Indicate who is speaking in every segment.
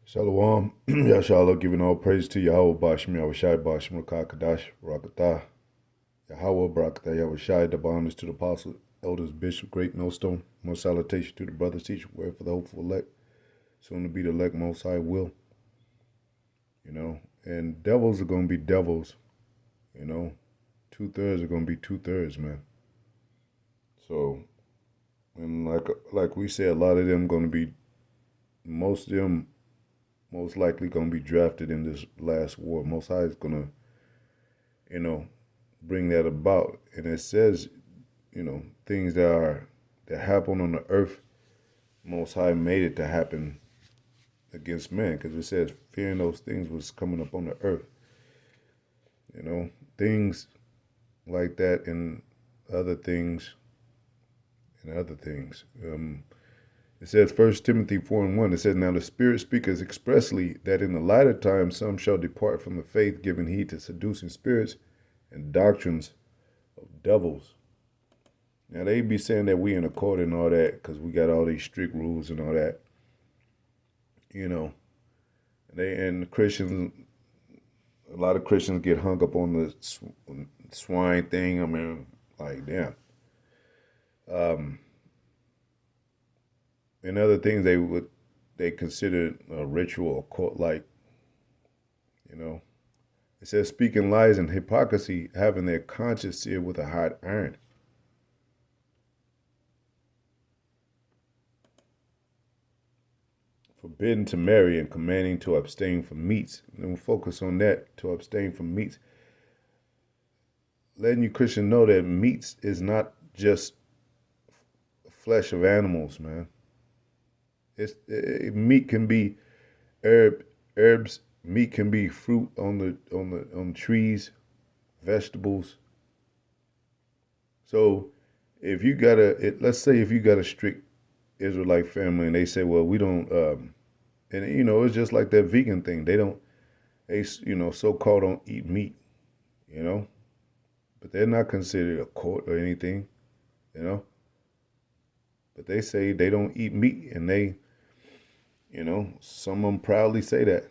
Speaker 1: Shalom. Yashala giving all praise to Yahweh Bashim Yahushai Bashim Rakakadash Rakatah. Yahweh Barakatah Yahushai, double honors to the apostles, elders, bishop, great millstone. Most salutation to the brothers, teachers, word for the hopeful elect, soon to be the elect, most high will. And devils are going to be devils, 2/3 are going to be 2/3, man. So, and like we said, a lot of them going to be, most of them most likely going to be drafted in this last war. Most High is going to, bring that about. And it says, things that happen on the earth, Most High made it to happen against man, because it says fearing those things was coming up on the earth. Things like that and other things and other things. It says 1 Timothy 4:1, it says, "Now the Spirit speaketh expressly that in the latter time some shall depart from the faith, giving heed to seducing spirits and doctrines of devils." Now they be saying that we in accord and all that because we got all these strict rules and all that. And Christians, a lot of Christians get hung up on the swine thing. I mean, like, damn. And other things they consider a ritual or cult like. It says speaking lies and hypocrisy, having their conscience seared with a hot iron. Forbidden to marry and commanding to abstain from meats. And we'll focus on that, to abstain from meats. Letting you Christian know that meats is not just flesh of animals, man. Meat can be herbs. Meat can be fruit on trees, vegetables. So if you got let's say if you got a strict Israelite family and they say, well, we don't, and it's just like that vegan thing. They so-called don't eat meat, but they're not considered a cult or anything, but they say they don't eat meat, and they, some of them proudly say that,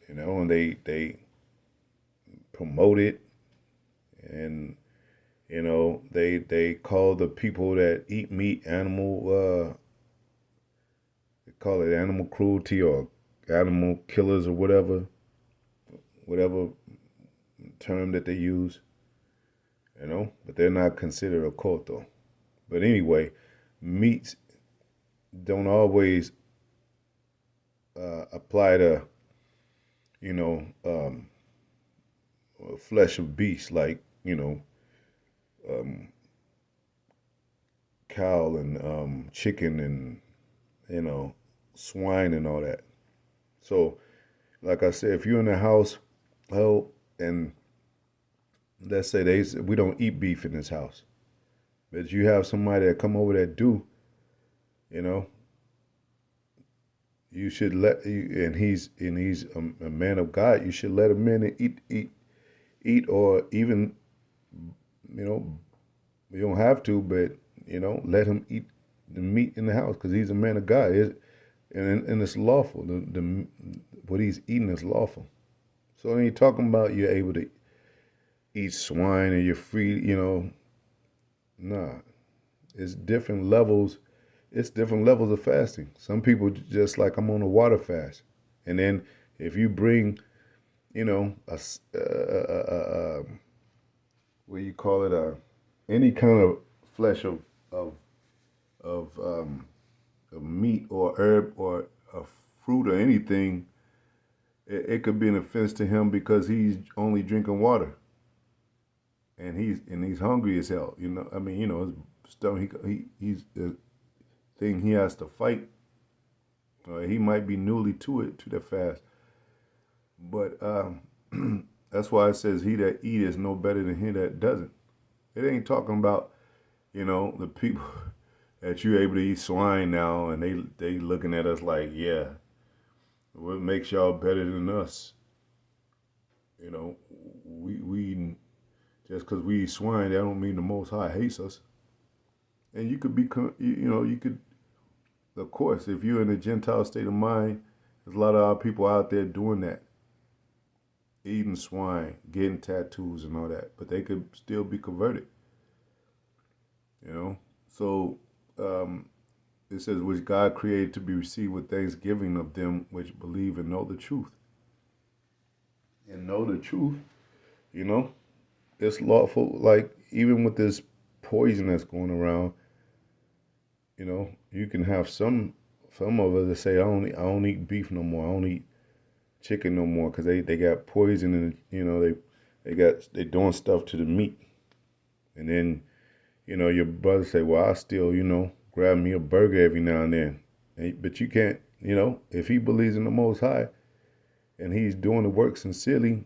Speaker 1: and they promote it, and they call the people that eat meat animal, they call it animal cruelty or animal killers or whatever term that they use, but they're not considered a cult though. But anyway, meats don't always apply to, flesh of beasts like, um, cow and chicken and, swine and all that. So, like I said, if you're in a house, and let's say we don't eat beef in this house, but you have somebody that come over that do, you know, you should and he's a man of God. You should let him in and eat, or even, you don't have to, but let him eat the meat in the house because he's a man of God. And it's lawful. What he's eating is lawful. So when you're talking about you're able to eat swine and you're free, nah. It's different levels. It's different levels of fasting. Some people just like, I'm on a water fast, and then if you bring, what do you call it, any kind of flesh of of um, of meat or herb or a fruit or anything, it could be an offense to him because he's only drinking water, and he's hungry as hell. I mean, his stomach. He's the thing he has to fight. He might be newly to the fast, but that's why it says he that eat is no better than he that doesn't. It ain't talking about the people that you're able to eat swine now, and they looking at us like, yeah, what makes y'all better than us? We just because we eat swine, that don't mean the Most High hates us. And you could be, you could, of course, if you're in a Gentile state of mind There's a lot of our people out there doing that, eating swine, getting tattoos and all that, but they could still be converted, you know? So it says, which God created to be received with thanksgiving of them which believe and know the truth. And know the truth, you know? It's lawful, like, even with this poison that's going around, you know, you can have some of us that say, I don't eat beef no more. I don't eat chicken no more because they got poison and you know they doing stuff to the meat. And then you know your brother say, well, I still grab me a burger every now and then. But you can't, if he believes in the Most High and he's doing the work sincerely,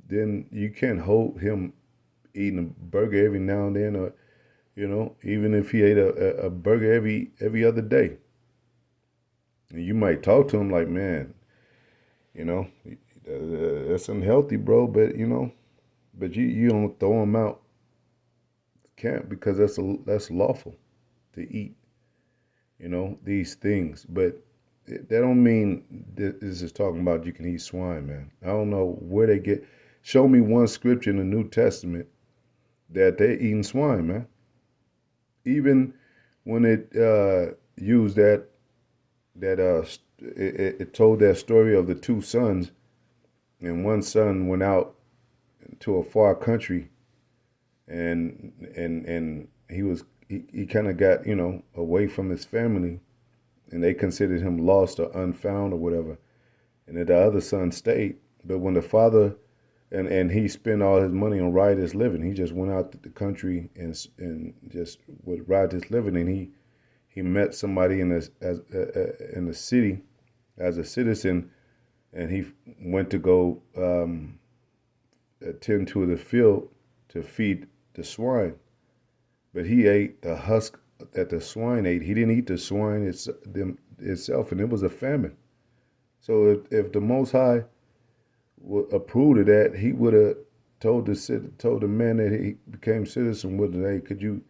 Speaker 1: then you can't hold him eating a burger every now and then, or even if he ate a burger every other day. And you might talk to him like, man, you know, that's unhealthy, bro. But you don't throw him out camp because that's lawful to eat. These things. But that don't mean this is talking about you can eat swine, man. I don't know where they get. Show me one scripture in the New Testament that they're eating swine, man. Even when it used it told that story of the two sons, and one son went out to a far country, and he kind of got away from his family, and they considered him lost or unfound or whatever, and then the other son stayed. But when the father and he spent all his money on riotous living, he just went out to the country and just with riotous living, and he met somebody in the city as a citizen, and he went to go attend to the field to feed the swine. But he ate the husk that the swine ate. He didn't eat the swine itself, and it was a famine. So if the Most High approved of that, he would have told the man that he became citizen with, hey, could you,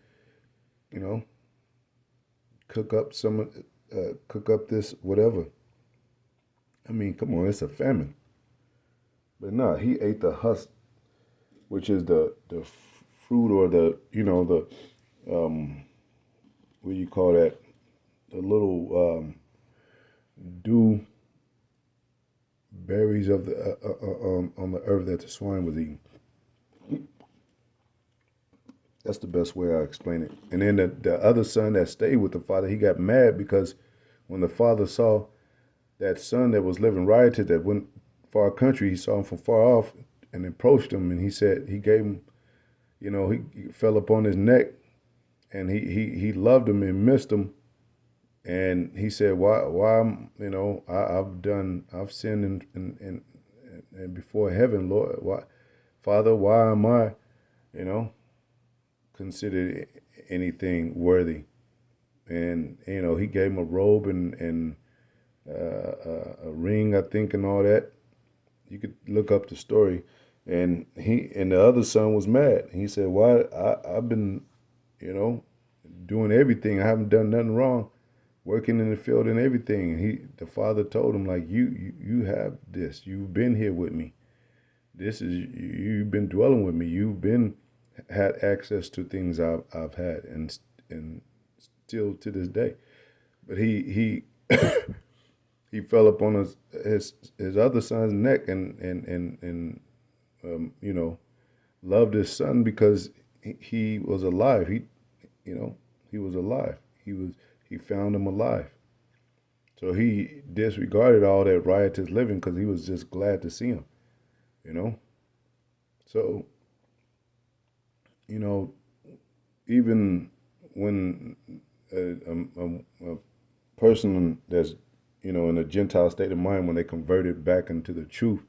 Speaker 1: cook up this whatever. I mean, come on, it's a famine. But no, he ate the husk, which is the fruit, or the what do you call that? The little dew berries of the on the earth that the swine was eating. That's the best way I explain it. And then the other son that stayed with the father, he got mad because when the father saw that son that was living riotous, that went far country, he saw him from far off and approached him, and he gave him, he fell upon his neck, and he loved him and missed him, and he said, why I've sinned and before heaven, Lord, why, Father, why am I, considered anything worthy? And he gave him a robe and a ring, I think, and all that. You could look up the story. And the other son was mad. He said, "Why? I've been, doing everything. I haven't done nothing wrong, working in the field and everything." And the father told him, like, you have this. You've been here with me. You've been dwelling with me. You've been had access to things I've had, and still to this day. But he he fell upon his other son's neck and loved his son because he was alive. He was alive. He found him alive. So he disregarded all that riotous living because he was just glad to see him. So even when a person that's in a Gentile state of mind, when they converted back into the truth,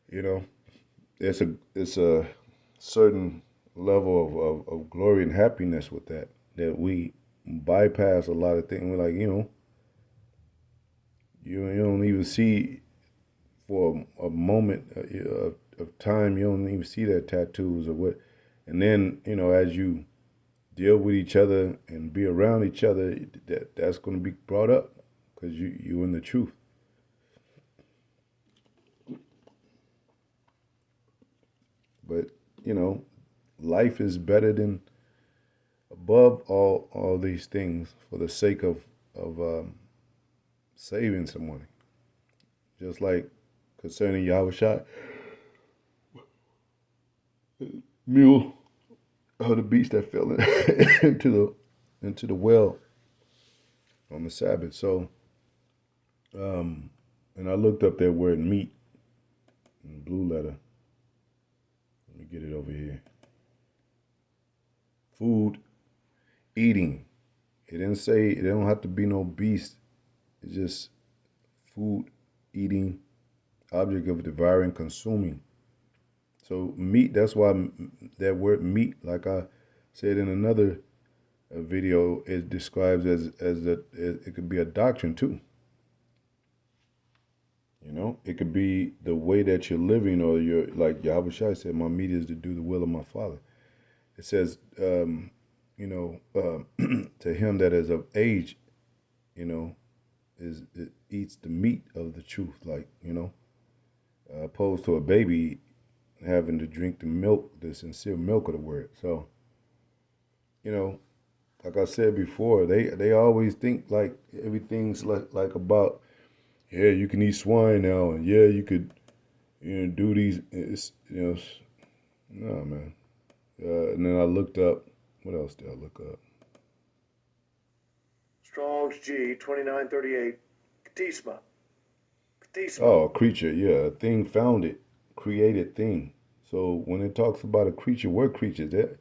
Speaker 1: it's a certain level of glory and happiness with that we bypass a lot of things. We're like, you don't even see for a moment of time, you don't even see their tattoos or what. And then, as you deal with each other and be around each other, that's going to be brought up because you're in the truth. But life is better than above all these things for the sake of saving someone. Just like concerning Yahushua, mule of the beast that fell into the well on the Sabbath. So, and I looked up that word meat in the blue letter. Let me get it over here. Food, eating. It didn't say it don't have to be no beast. It's just food, eating, object of devouring, consuming. So meat, that's why that word meat, like I said in another video, it describes it could be a doctrine too. It could be the way that you're living, or you're like Yahushua said, my meat is to do the will of my Father. It says, to him that is of age, it eats the meat of the truth, like, opposed to a baby having to drink the milk, the sincere milk of the word. So, like I said before, they always think like everything's like about, yeah, you can eat swine now, and yeah, you could, do these. It's, no, man. And then I looked up. What else did I look up?
Speaker 2: Strong's G 2938. Katisma.
Speaker 1: Oh, a creature. Yeah, a thing founded, created thing. So when it talks about a creature, we're creatures. They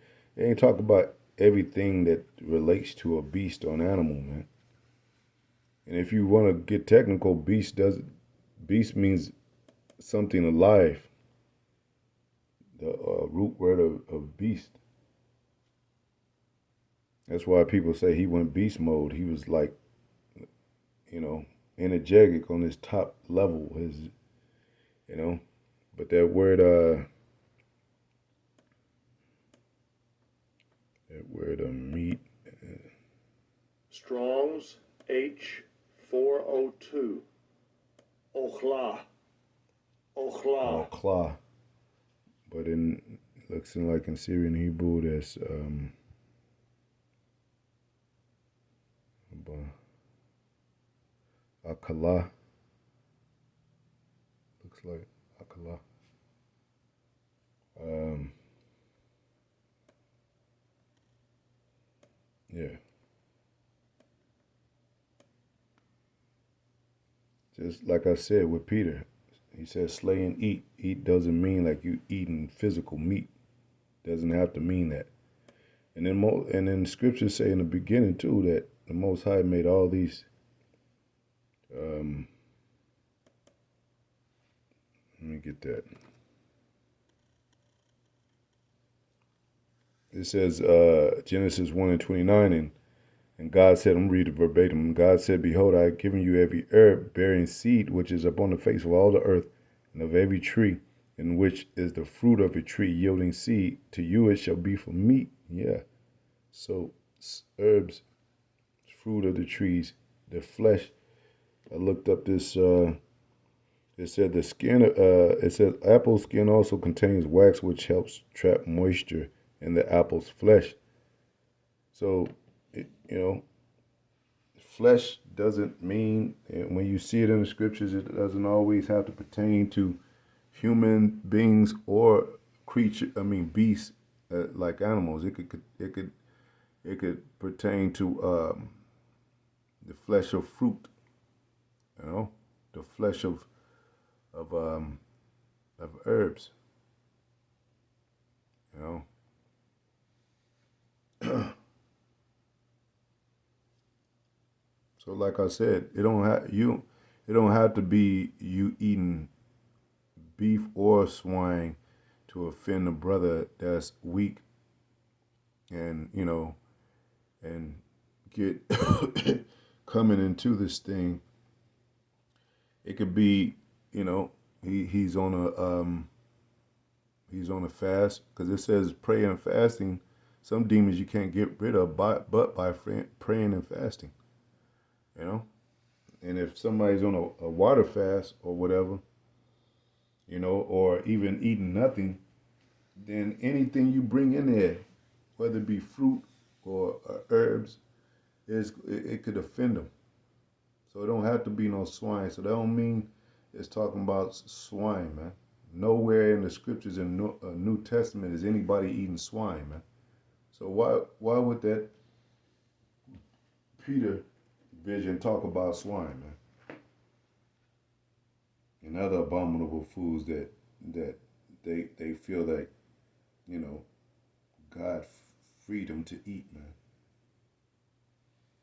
Speaker 1: ain't talking about everything that relates to a beast or an animal, man. And if you want to get technical, beast means something alive. The root word of beast. That's why people say he went beast mode. He was like, energetic on his top level. But that word, meat.
Speaker 2: Strong's H402. Ochla.
Speaker 1: Ochla. But looks like in Syrian Hebrew, there's Akala. Looks like Akala. Yeah. Just like I said with Peter, he said, slay and eat. Eat doesn't mean like you eating physical meat. Doesn't have to mean that. And then scriptures say in the beginning too that the Most High made all these. Let me get that. It says Genesis 1:29, and God said, I'm reading verbatim, and God said, behold, I have given you every herb bearing seed which is upon the face of all the earth, and of every tree in which is the fruit of a tree yielding seed. To you it shall be for meat. Yeah. So herbs, fruit of the trees, the flesh. I looked up this. It said the skin. It says apple skin also contains wax, which helps trap moisture in the apple's flesh. So, flesh doesn't mean, when you see it in the scriptures, it doesn't always have to pertain to human beings or beasts, like animals. It could pertain to the flesh of fruit, the flesh of herbs, So like I said, it don't have to be you eating beef or swine to offend a brother that's weak and and get coming into this thing. It could be, he's on a fast, because it says prayer and fasting. Some demons you can't get rid of but by praying and fasting. And if somebody's on a water fast or whatever, or even eating nothing, then anything you bring in there, whether it be fruit or herbs, it could offend them. So it don't have to be no swine. So that don't mean it's talking about swine, man. Nowhere in the scriptures in New Testament is anybody eating swine, man. So why would that Peter vision talk about swine, man, and other abominable foods that they feel that you know God freed them to eat, man.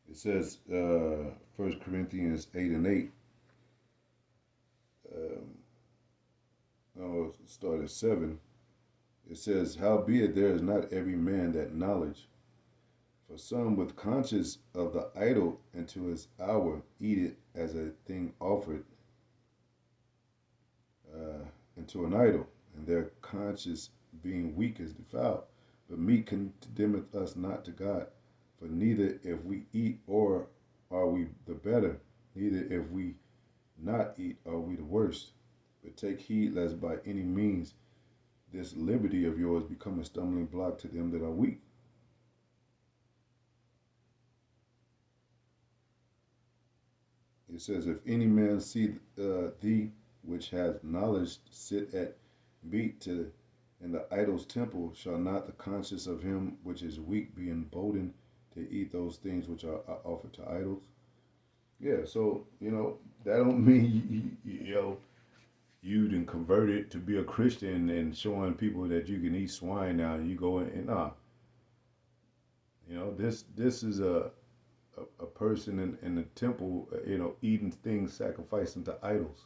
Speaker 1: It says 1 Corinthians 8:8. Um, I'll start at 7. It says, "Howbeit there is not every man that knowledge. For some with conscience of the idol into his hour eat it as a thing offered into an idol, and their conscience being weak is defiled. But meat condemneth us not to God. For neither if we eat or are we the better, neither if we not eat are we the worst. But take heed lest by any means this liberty of yours become a stumbling block to them that are weak." It says, "If any man see thee which hath knowledge sit at meat to in the idol's temple, shall not the conscience of him which is weak be emboldened to eat those things which are offered to idols?" Yeah, so that don't mean you done converted to be a Christian and showing people that you can eat swine now. And you go in and nah, this is a person in the temple, eating things sacrificing to idols.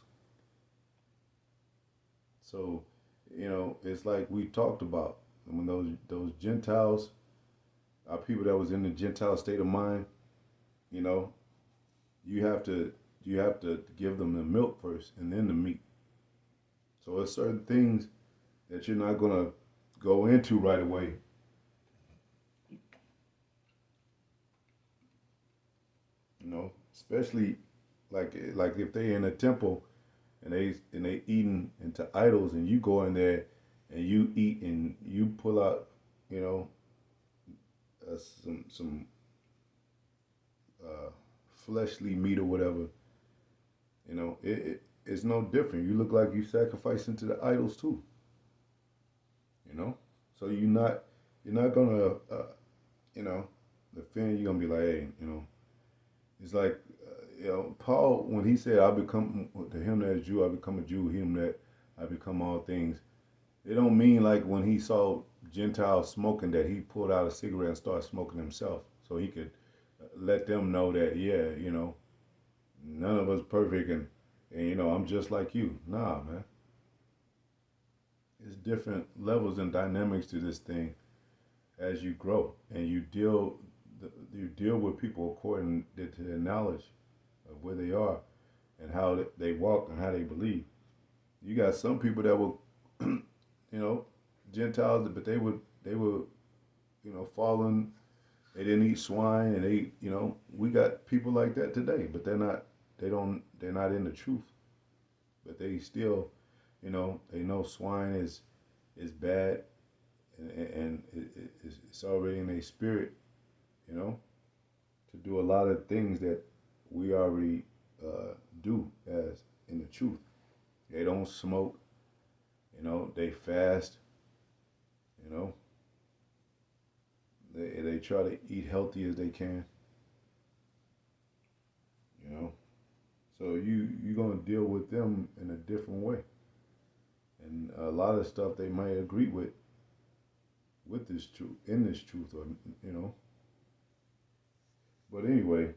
Speaker 1: So, it's like we talked about when those Gentiles, our people that was in the Gentile state of mind, you know, you have to give them the milk first and then the meat. So there's certain things that you're not gonna go into right away. Especially like if they in a temple and they eating into idols, and you go in there and you eat and you pull out, you know, some uh, fleshly meat or whatever. It's no different. You look like you sacrificing to the idols too. You know, so you're not gonna you know offend. You're gonna be like, hey, it's like Paul, when he said, "I become to him that is Jew, I become a Jew. Him that I become all things." It don't mean like when he saw Gentiles smoking that he pulled out a cigarette and started smoking himself, so he could let them know that, yeah, none of us perfect, and I'm just like you. Nah, man. It's different levels and dynamics to this thing as you grow and you deal with people according to their knowledge of where they are and how they walk and how they believe. You got some people that will, Gentiles, but they were fallen. They didn't eat swine, and we got people like that today, but they're not in the truth, but they still, they know swine is bad, and it's already in their spirit, you know, to do a lot of things that we already do as in the truth. They don't smoke, they fast, you know, they try to eat healthy as they can, you know. So you're gonna deal with them in a different way, and a lot of stuff they might agree with this truth in this truth, or you know. But anyway,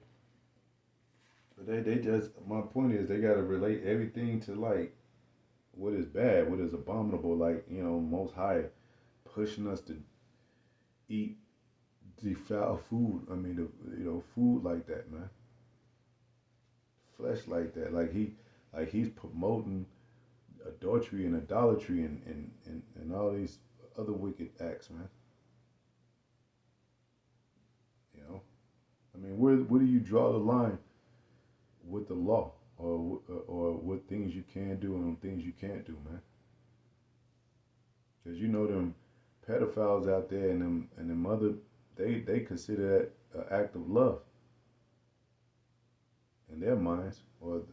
Speaker 1: they just my point is they gotta relate everything to like what is bad, what is abominable, like Most High pushing us to eat defiled food. I mean, food like that, man, flesh like that, like he's promoting adultery and idolatry and all these other wicked acts, man. You know, I mean, where do you draw the line with the law, or what things you can do and things you can't do, man? Because them pedophiles out there and them other, they consider that an act of love in their minds, or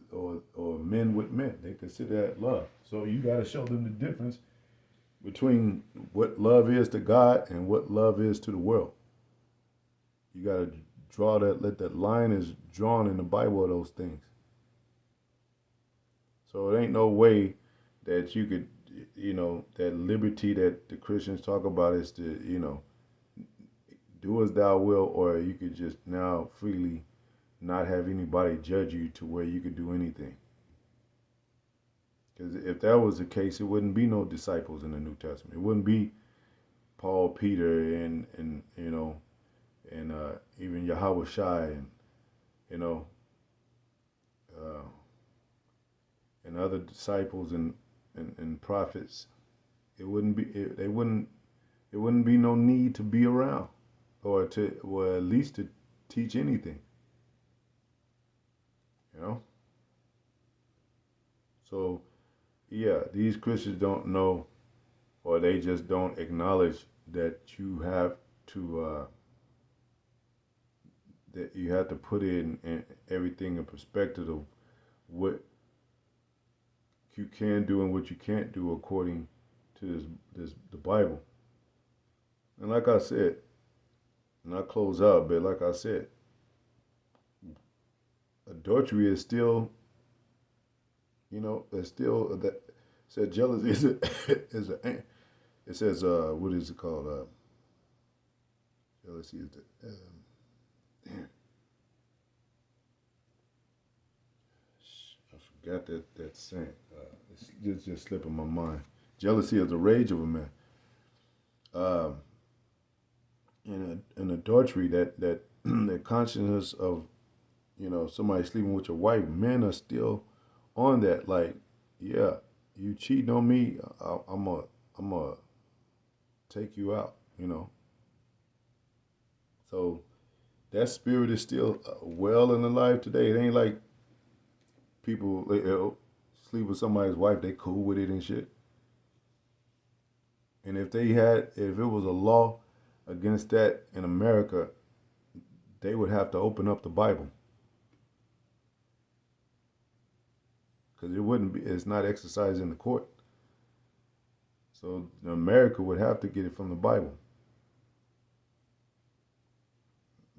Speaker 1: men with men. They consider that love. So you got to show them the difference between what love is to God and what love is to the world. You got to draw that, let that line is drawn in the Bible of those things. So it ain't no way that you could, that liberty that the Christians talk about is to, do as thou will, or you could just now freely not have anybody judge you to where you could do anything. Because if that was the case, it wouldn't be no disciples in the New Testament. It wouldn't be Paul, Peter, and even Yahweh Shai, and and other disciples and prophets. It wouldn't be. It wouldn't be no need to be around, or at least to teach anything. So, yeah, these Christians don't know, or they just don't acknowledge that you have to put in everything in perspective of what you can do and what you can't do according to the Bible. And like I said, and I close out, but like I said, adultery is still, it's still that said jealousy is a it says what is it called? Jealousy is damn. I forgot that saying. It's just slipping my mind. Jealousy is the rage of a man. And adultery, that the consciousness of somebody sleeping with your wife, men are still on that. Like, yeah, you cheating on me, I'm gonna take you out. So that spirit is still well and alive today. It ain't like people sleep with somebody's wife, they cool with it and shit. And if it was a law against that in America, they would have to open up the Bible. Because it's not exercised in the court. So America would have to get it from the Bible.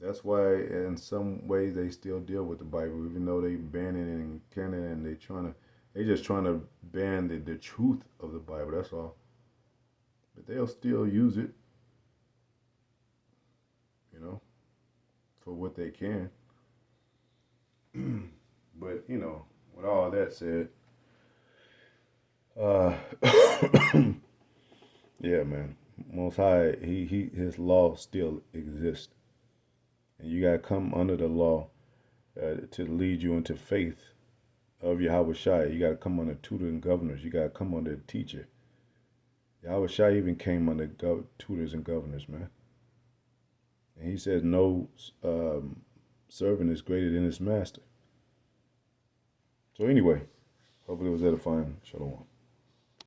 Speaker 1: That's why in some ways they still deal with the Bible, even though they ban it in Canada, and they just trying to ban the truth of the Bible, that's all. But they'll still use it, for what they can. But, with all that said, yeah, man, Most High, his law still exists. And you got to come under the law to lead you into faith of Yahweh Shai. You got to come under tutor and governors. You got to come under a teacher. Yahweh Shai even came under tutors and governors, man. And he says no servant is greater than his master. So anyway, hopefully it was edifying. Shalom.